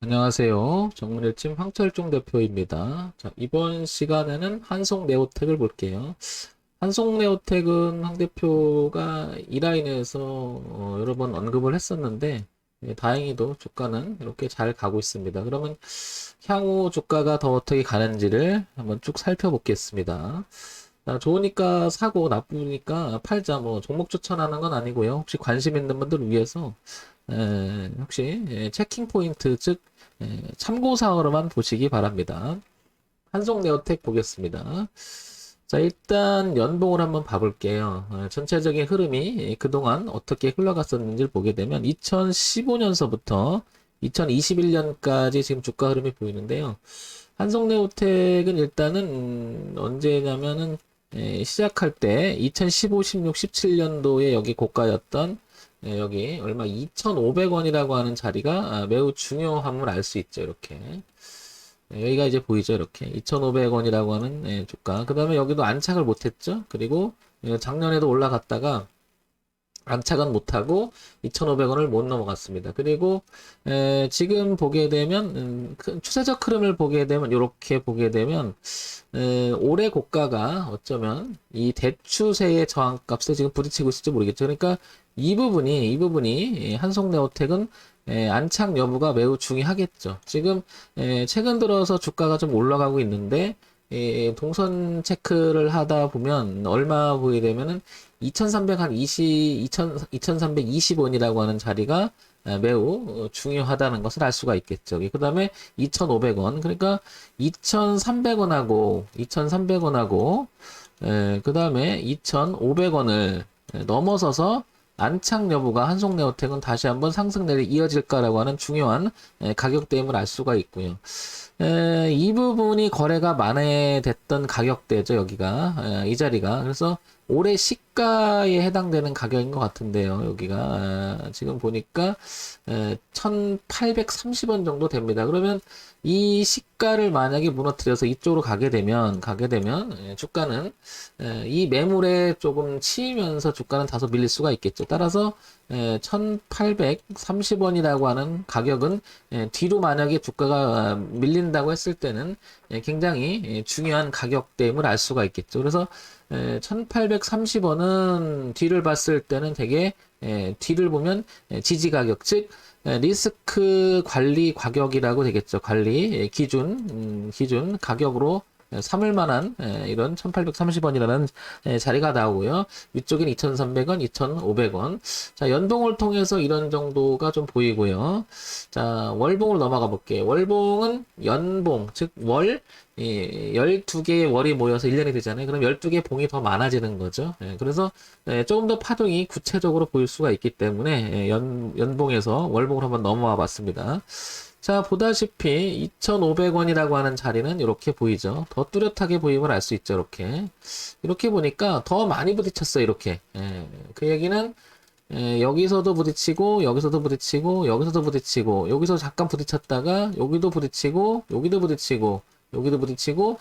안녕하세요. 정문일팀 황철종 대표입니다. 자, 이번 시간에는 한송네오텍을 볼게요. 한송네오텍은 황 대표가 이 라인에서 여러 번 언급을 했었는데 다행히도 주가는 이렇게 잘 가고 있습니다. 그러면 향후 주가가 더 어떻게 가는지를 한번 쭉 살펴보겠습니다. 자, 좋으니까 사고 나쁘니까 팔자 뭐 종목 추천하는 건 아니고요. 혹시 관심 있는 분들 위해서 혹시 체킹 포인트 즉 참고 사항으로만 보시기 바랍니다. 한송네오텍 보겠습니다. 자, 일단 연봉을 한번 봐볼게요. 전체적인 흐름이 그동안 어떻게 흘러갔었는지를 보게 되면 2015년서부터 2021년까지 지금 주가 흐름이 보이는데요. 한송네오텍은 일단은 언제냐면은 시작할 때 2015, 16, 17년도에 여기 고가였던 여기 얼마 2,500원이라고 하는 자리가 매우 중요함을 알 수 있죠. 이렇게. 여기가 이제 보이죠. 이렇게. 2,500원이라고 하는 주가. 그 다음에 여기도 안착을 못했죠. 그리고 작년에도 올라갔다가 안착은 못하고 2,500원을 못 넘어갔습니다. 그리고 지금 보게 되면 추세적 흐름을 보게 되면 이렇게 보게 되면 올해 고가가 어쩌면 이 대추세의 저항값에 지금 부딪히고 있을지 모르겠죠. 그러니까 이 부분이 한송네오텍은 안착 여부가 매우 중요하겠죠. 지금 최근 들어서 주가가 좀 올라가고 있는데 동선 체크를 하다 보면 얼마 보게 되면은 2320원이라고 하는 자리가 매우 중요하다는 것을 알 수가 있겠죠. 그 다음에 2,500원. 그러니까 2,300원하고, 그 다음에 2,500원을 넘어서서 안착 여부가 한송네오텍은 다시 한번 상승 내리 이어질까라고 하는 중요한 가격대임을 알 수가 있고요. 이 부분이 거래가 만회됐던 가격대죠, 여기가. 이 자리가. 그래서 올해 시가에 해당되는 가격인 것 같은데요, 여기가. 지금 보니까 1,830원 정도 됩니다. 그러면 이 시가를 만약에 무너뜨려서 이쪽으로 가게 되면 주가는 이 매물에 조금 치이면서 주가는 다소 밀릴 수가 있겠죠. 따라서 1,830원이라고 하는 가격은 뒤로 만약에 주가가 밀린다고 했을 때는 굉장히 중요한 가격대임을 알 수가 있겠죠. 그래서 1,830원은 뒤를 봤을 때는 되게 뒤를 보면 지지 가격, 즉 리스크 관리 가격이라고 되겠죠. 관리 기준 가격으로 삼을 만한 이런 1830원이라는 자리가 나오고요. 위쪽엔 2300원, 2500원. 자, 연봉을 통해서 이런 정도가 좀 보이고요. 자, 월봉을 넘어가 볼게요. 월봉은 연봉, 즉 월, 12개의 월이 모여서 1년이 되잖아요. 그럼 12개의 봉이 더 많아지는 거죠. 그래서 조금 더 파동이 구체적으로 보일 수가 있기 때문에 연봉에서 월봉을 한번 넘어와 봤습니다. 자, 보다시피 2,500원이라고 하는 자리는 이렇게 보이죠. 더 뚜렷하게 보임을 알 수 있죠. 이렇게 보니까 더 많이 부딪혔어요. 이렇게. 그 얘기는 여기서도 부딪히고 여기서도 부딪히고 여기서도 부딪히고 여기서 잠깐 부딪혔다가 여기도 부딪히고 여기도 부딪히고 여기도 부딪히고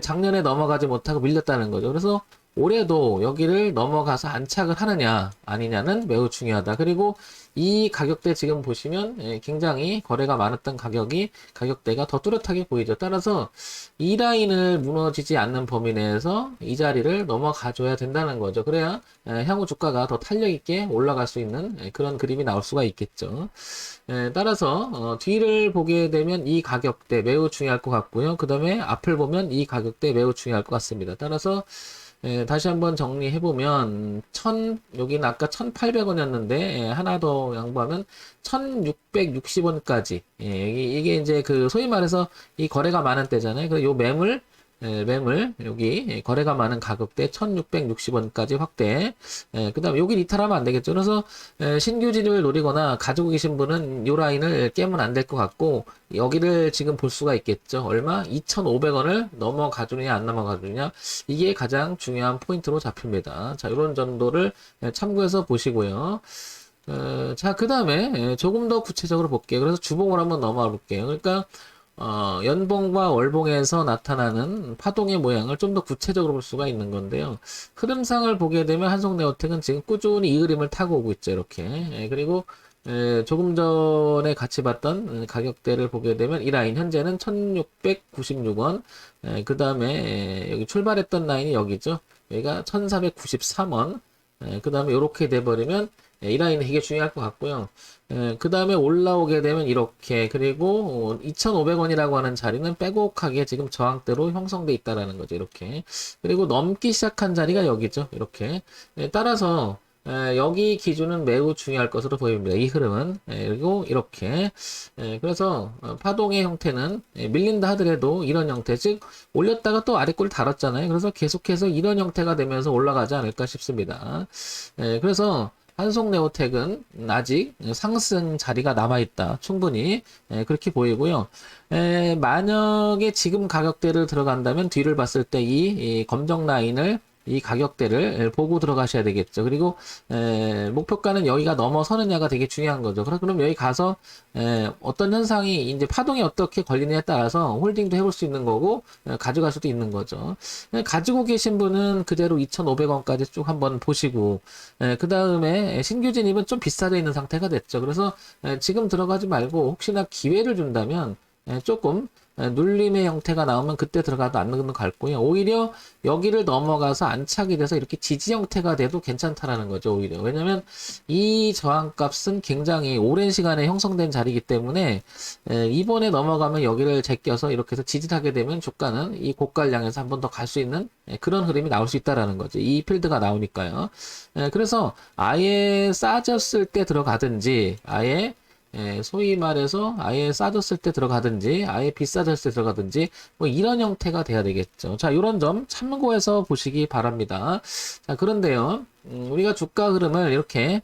작년에 넘어가지 못하고 밀렸다는 거죠. 그래서 올해도 여기를 넘어가서 안착을 하느냐 아니냐는 매우 중요하다. 그리고 이 가격대 지금 보시면 굉장히 거래가 많았던 가격대가 더 뚜렷하게 보이죠. 따라서 이 라인을 무너지지 않는 범위 내에서 이 자리를 넘어가 줘야 된다는 거죠. 그래야 향후 주가가 더 탄력 있게 올라갈 수 있는 그런 그림이 나올 수가 있겠죠. 따라서 뒤를 보게 되면 이 가격대 매우 중요할 것 같고요. 그 다음에 앞을 보면 이 가격대 매우 중요할 것 같습니다. 따라서 다시 한번 정리해보면, 여기는 아까 1,800원이었는데, 하나 더 양보하면 1,660원까지. 이게 이제 그, 소위 말해서 이 거래가 많은 때잖아요. 그래서 요 매물, 여기, 거래가 많은 가격대 1,660원까지 확대. 그 다음에 여기 이탈하면 안 되겠죠. 그래서, 신규 진입을 노리거나 가지고 계신 분은 요 라인을 깨면 안 될 것 같고, 여기를 지금 볼 수가 있겠죠. 얼마? 2,500원을 넘어가 주느냐, 안 넘어가 주느냐. 이게 가장 중요한 포인트로 잡힙니다. 자, 이런 정도를 참고해서 보시고요. 자, 그 다음에 조금 더 구체적으로 볼게요. 그래서 주봉을 한번 넘어가 볼게요. 그러니까, 연봉과 월봉에서 나타나는 파동의 모양을 좀 더 구체적으로 볼 수가 있는 건데요. 흐름상을 보게 되면 한송네오텍은 지금 꾸준히 이 그림을 타고 오고 있죠. 이렇게. 그리고 조금 전에 같이 봤던 가격대를 보게 되면 이 라인 현재는 1696원, 그 다음에 여기 출발했던 라인이 여기죠. 여기가 1493원, 그 다음에 이렇게 돼버리면 이 라인이 되게 중요할 것 같고요. 그 다음에 올라오게 되면 이렇게, 그리고 2,500원이라고 하는 자리는 빼곡하게 지금 저항대로 형성돼 있다라는 거죠. 이렇게. 그리고 넘기 시작한 자리가 여기죠. 이렇게. 따라서 여기 기준은 매우 중요할 것으로 보입니다. 이 흐름은. 그리고 이렇게. 그래서 파동의 형태는 밀린다 하더라도 이런 형태, 즉 올렸다가 또 아래골 달았잖아요. 그래서 계속해서 이런 형태가 되면서 올라가지 않을까 싶습니다. 그래서 한송네오텍은 아직 상승 자리가 남아있다. 충분히 그렇게 보이고요. 만약에 지금 가격대를 들어간다면 뒤를 봤을 때 이 검정 라인을, 이 가격대를 보고 들어가셔야 되겠죠. 그리고 목표가는 여기가 넘어서느냐가 되게 중요한 거죠. 그럼 여기 가서 어떤 현상이 이제 파동이 어떻게 걸리느냐에 따라서 홀딩도 해볼 수 있는 거고 가져갈 수도 있는 거죠. 가지고 계신 분은 그대로 2,500원까지 쭉 한번 보시고 그 다음에 신규 진입은 좀 비싸져 있는 상태가 됐죠. 그래서 지금 들어가지 말고 혹시나 기회를 준다면 조금 눌림의 형태가 나오면 그때 들어가도 안 넣는 거 같고요. 오히려 여기를 넘어가서 안착이 돼서 이렇게 지지 형태가 돼도 괜찮다라는 거죠. 오히려. 왜냐면 이 저항값은 굉장히 오랜 시간에 형성된 자리이기 때문에 이번에 넘어가면 여기를 제껴서 이렇게 해서 지지하게 되면 주가는 이 고가량에서 한 번 더 갈 수 있는 그런 흐름이 나올 수 있다라는 거죠. 이 필드가 나오니까요. 그래서 아예 싸졌을 때 들어가든지 아예 소위 말해서 아예 싸졌을 때 들어가든지 아예 비싸졌을 때 들어가든지 뭐 이런 형태가 돼야 되겠죠. 자, 이런 점 참고해서 보시기 바랍니다. 자, 그런데요, 우리가 주가 흐름을 이렇게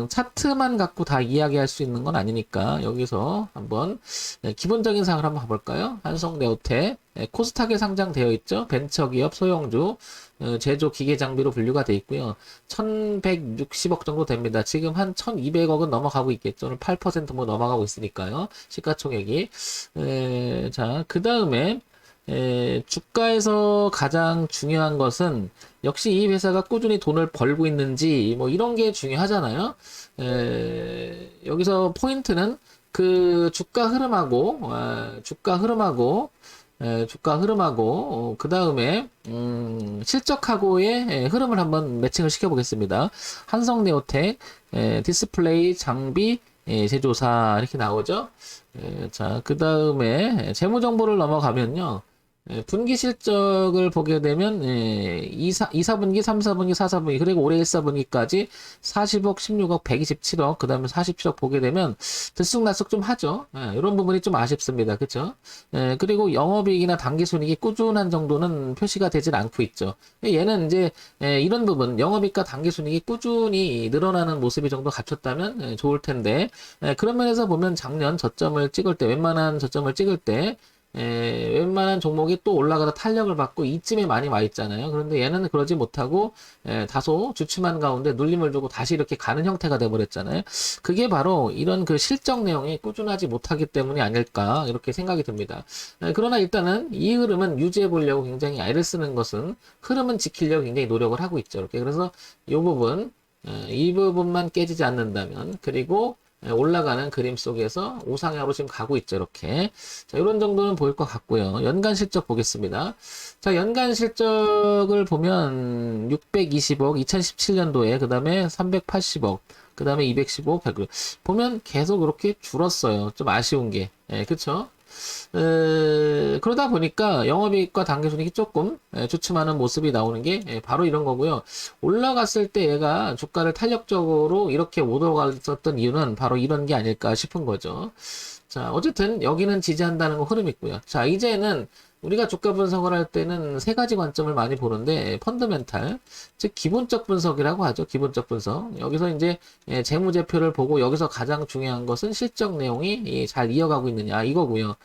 차트만 갖고 다 이야기할 수 있는 건 아니니까 여기서 한번 기본적인 사항을 한번 봐볼까요? 한성네오텍 코스닥에 상장되어 있죠. 벤처기업 소형주 제조 기계 장비로 분류가 되어 있고요. 1160억 정도 됩니다. 지금 한 1200억은 넘어가고 있겠죠. 오늘 8%뭐 넘어가고 있으니까요. 시가총액이. 자, 그 다음에 주가에서 가장 중요한 것은 역시 이 회사가 꾸준히 돈을 벌고 있는지 뭐 이런 게 중요하잖아요. 여기서 포인트는 그 주가 흐름하고 그 다음에 실적하고의 흐름을 한번 매칭을 시켜 보겠습니다. 한성네오텍 디스플레이 장비 제조사 이렇게 나오죠. 자, 그 다음에 재무 정보를 넘어가면요. 분기 실적을 보게 되면 2, 4분기, 3, 4분기, 4, 4분기 그리고 올해 1, 4분기까지 40억, 16억, 127억 그 다음에 47억 보게 되면 들쑥날쑥 좀 하죠. 이런 부분이 좀 아쉽습니다. 그쵸? 그리고 영업이익이나 당기순이익이 꾸준한 정도는 표시가 되질 않고 있죠. 얘는 이제 이런 부분 영업이익과 당기순이익이 꾸준히 늘어나는 모습이 정도 갖췄다면 좋을 텐데 그런 면에서 보면 작년 저점을 찍을 때 웬만한 저점을 찍을 때 웬만한 종목이 또 올라가다 탄력을 받고 이쯤에 많이 와 있잖아요. 그런데 얘는 그러지 못하고 다소 주춤한 가운데 눌림을 주고 다시 이렇게 가는 형태가 돼버렸잖아요. 그게 바로 이런 그 실적 내용이 꾸준하지 못하기 때문이 아닐까 이렇게 생각이 듭니다. 그러나 일단은 이 흐름은 유지해 보려고 굉장히 애를 쓰는 것은 흐름은 지키려고 굉장히 노력을 하고 있죠. 이렇게 그래서 이 부분만 깨지지 않는다면 그리고 올라가는 그림 속에서 우상향으로 지금 가고 있죠. 이렇게. 자, 이런 정도는 보일 것 같고요. 연간 실적 보겠습니다. 자, 연간 실적을 보면 620억, 2017년도에, 그 다음에 380억, 그 다음에 215, 100. 보면 계속 이렇게 줄었어요. 좀 아쉬운 게. 그쵸? 그러다 보니까 영업이익과 당기순이익이 조금 주춤하는 모습이 나오는 게 바로 이런 거고요. 올라갔을 때 얘가 주가를 탄력적으로 이렇게 못 올라갔었던 이유는 바로 이런 게 아닐까 싶은 거죠. 자, 어쨌든 여기는 지지한다는 거 흐름 있고요. 자, 이제는 우리가 주가 분석을 할 때는 세 가지 관점을 많이 보는데 펀더멘탈, 즉 기본적 분석이라고 하죠. 기본적 분석. 여기서 이제 재무제표를 보고 여기서 가장 중요한 것은 실적 내용이 잘 이어가고 있느냐 이거고요.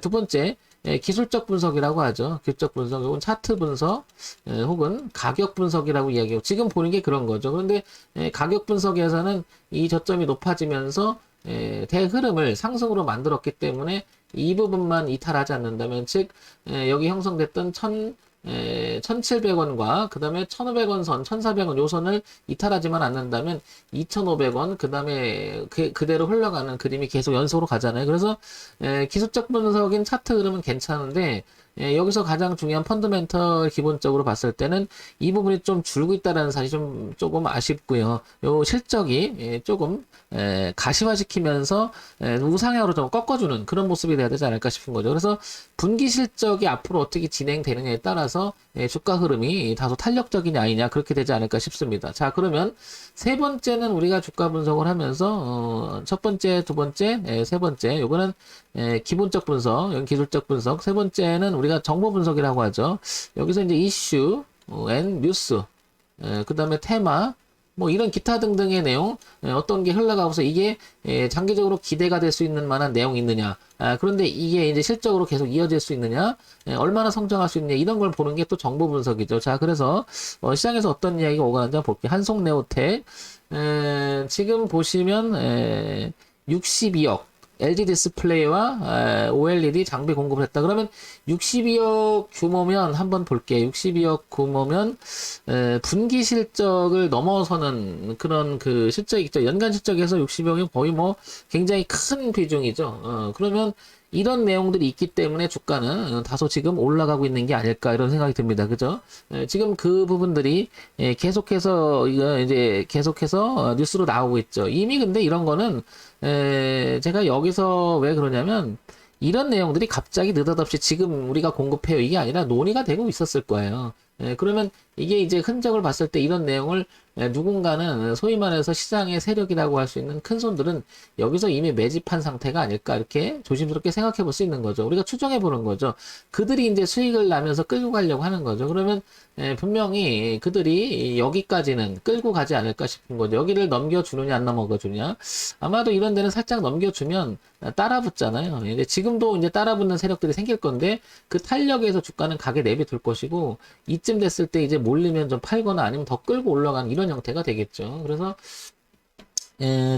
두 번째 기술적 분석이라고 하죠. 기술적 분석, 혹은 차트 분석, 혹은 가격 분석이라고 이야기하고 지금 보는 게 그런 거죠. 그런데 가격 분석에서는 이 저점이 높아지면서 대흐름을 상승으로 만들었기 때문에 이 부분만 이탈하지 않는다면 즉 여기 형성됐던 1,700원과 그 다음에 1,500원 선, 1,400원 요 선을 이탈하지만 않는다면 2,500원 그 다음에 그대로 흘러가는 그림이 계속 연속으로 가잖아요. 그래서 기술적 분석인 차트 흐름은 괜찮은데 여기서 가장 중요한 펀더멘털 기본적으로 봤을 때는 이 부분이 좀 줄고 있다는 사실이 조금 아쉽고요. 요 실적이 조금 가시화시키면서 우상향으로 좀 꺾어주는 그런 모습이 돼야 되지 않을까 싶은 거죠. 그래서 분기 실적이 앞으로 어떻게 진행되느냐에 따라서 주가 흐름이 다소 탄력적이냐 아니냐 그렇게 되지 않을까 싶습니다. 자, 그러면 세 번째는 우리가 주가 분석을 하면서 첫 번째, 두 번째, 세 번째 요거는 기본적 분석, 여기 기술적 분석. 세 번째는 우리가 정보 분석이라고 하죠. 여기서 이제 이슈, 앤 뉴스, 그 다음에 테마, 뭐 이런 기타 등등의 내용, 어떤 게 흘러가고서 이게 장기적으로 기대가 될 수 있는 만한 내용이 있느냐. 그런데 이게 이제 실적으로 계속 이어질 수 있느냐, 얼마나 성장할 수 있느냐, 이런 걸 보는 게 또 정보 분석이죠. 자, 그래서 시장에서 어떤 이야기가 오가는지 한번 볼게요. 한송네오텍, 지금 보시면 62억. LG 디스플레이와 OLED 장비 공급을 했다. 그러면 62억 규모면 한번 볼게요. 62억 규모면 분기 실적을 넘어서는 그런 그 실적이 있죠. 연간 실적에서 60억이 거의 뭐 굉장히 큰 비중이죠. 그러면 이런 내용들이 있기 때문에 주가는 다소 지금 올라가고 있는 게 아닐까 이런 생각이 듭니다. 그죠? 지금 그 부분들이 계속해서 이제 계속해서 뉴스로 나오고 있죠. 이미 근데 이런 거는 제가 여기서 왜 그러냐면 이런 내용들이 갑자기 느닷없이 지금 우리가 공급해요 이게 아니라 논의가 되고 있었을 거예요. 그러면 이게 이제 흔적을 봤을 때 이런 내용을 누군가는 소위 말해서 시장의 세력이라고 할 수 있는 큰 손들은 여기서 이미 매집한 상태가 아닐까 이렇게 조심스럽게 생각해 볼 수 있는 거죠. 우리가 추정해 보는 거죠. 그들이 이제 수익을 나면서 끌고 가려고 하는 거죠. 그러면 분명히 그들이 여기까지는 끌고 가지 않을까 싶은 거죠. 여기를 넘겨주느냐 안 넘겨주느냐. 아마도 이런 데는 살짝 넘겨주면 따라 붙잖아요. 근데 지금도 이제 따라 붙는 세력들이 생길 건데 그 탄력에서 주가는 가게 내비둘 것이고 이쯤 됐을 때 이제 몰리면 좀 팔거나 아니면 더 끌고 올라가는 이런 형태가 되겠죠. 그래서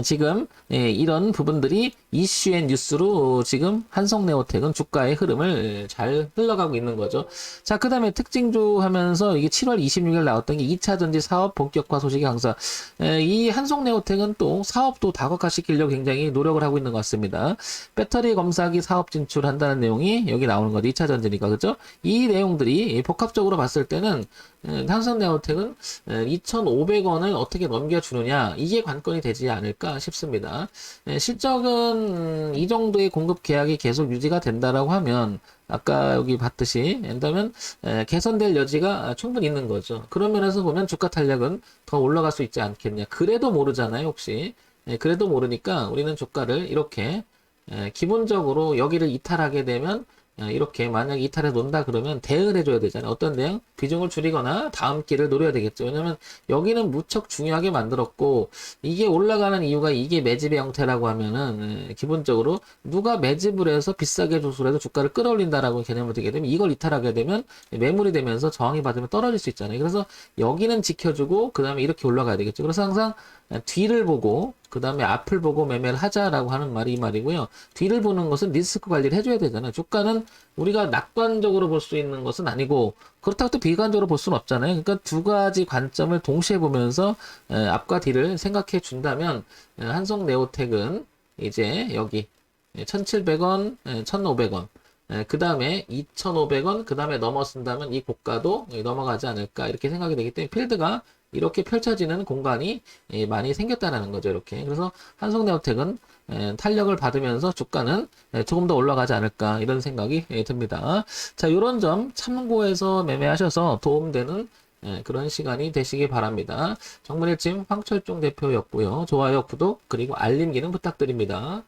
지금 이런 부분들이 이슈 앤 뉴스로 지금 한성네오텍은 주가의 흐름을 잘 흘러가고 있는 거죠. 자, 그 다음에 특징주 하면서 이게 7월 26일 나왔던 게 2차전지 사업 본격화 소식이 강사. 이 한성네오텍은 또 사업도 다각화시키려고 굉장히 노력을 하고 있는 것 같습니다. 배터리 검사기 사업 진출한다는 내용이 여기 나오는 거죠. 2차전지니까, 그죠? 이 내용들이 복합적으로 봤을 때는 한성네오텍은 2,500원을 어떻게 넘겨주느냐 이게 관건이 되지 않을까 싶습니다. 실적은 이 정도의 공급 계약이 계속 유지가 된다라고 하면 아까 여기 봤듯이 된다면 개선될 여지가 충분히 있는 거죠. 그런 면에서 보면 주가 탄력은 더 올라갈 수 있지 않겠냐. 그래도 모르잖아요, 혹시. 그래도 모르니까 우리는 주가를 이렇게 기본적으로 여기를 이탈하게 되면 이렇게 만약에 이탈해 놓는다 그러면 대응을 해줘야 되잖아요. 어떤 대응? 비중을 줄이거나 다음 기를 노려야 되겠죠. 왜냐면 여기는 무척 중요하게 만들었고 이게 올라가는 이유가 이게 매집의 형태라고 하면은 기본적으로 누가 매집을 해서 비싸게 조수해서 주가를 끌어올린다라고 개념을 들게 되면 이걸 이탈하게 되면 매물이 되면서 저항이 받으면 떨어질 수 있잖아요. 그래서 여기는 지켜주고 그 다음에 이렇게 올라가야 되겠죠. 그래서 항상 뒤를 보고 그 다음에 앞을 보고 매매를 하자라고 하는 말이 이 말이고요. 뒤를 보는 것은 리스크 관리를 해줘야 되잖아요. 주가는 우리가 낙관적으로 볼 수 있는 것은 아니고 그렇다고 또 비관적으로 볼 수는 없잖아요. 그러니까 두 가지 관점을 동시에 보면서 앞과 뒤를 생각해 준다면 한성네오텍은 이제 여기 1,700원, 1,500원 그 다음에 2,500원, 그 다음에 넘어선다면 이 고가도 넘어가지 않을까 이렇게 생각이 되기 때문에 필드가 이렇게 펼쳐지는 공간이 많이 생겼다는 거죠. 이렇게. 그래서 한성네오텍은 탄력을 받으면서 주가는 조금 더 올라가지 않을까 이런 생각이 듭니다. 자, 이런 점 참고해서 매매하셔서 도움되는 그런 시간이 되시기 바랍니다. 정문일침 황철종 대표였고요. 좋아요, 구독, 그리고 알림 기능 부탁드립니다.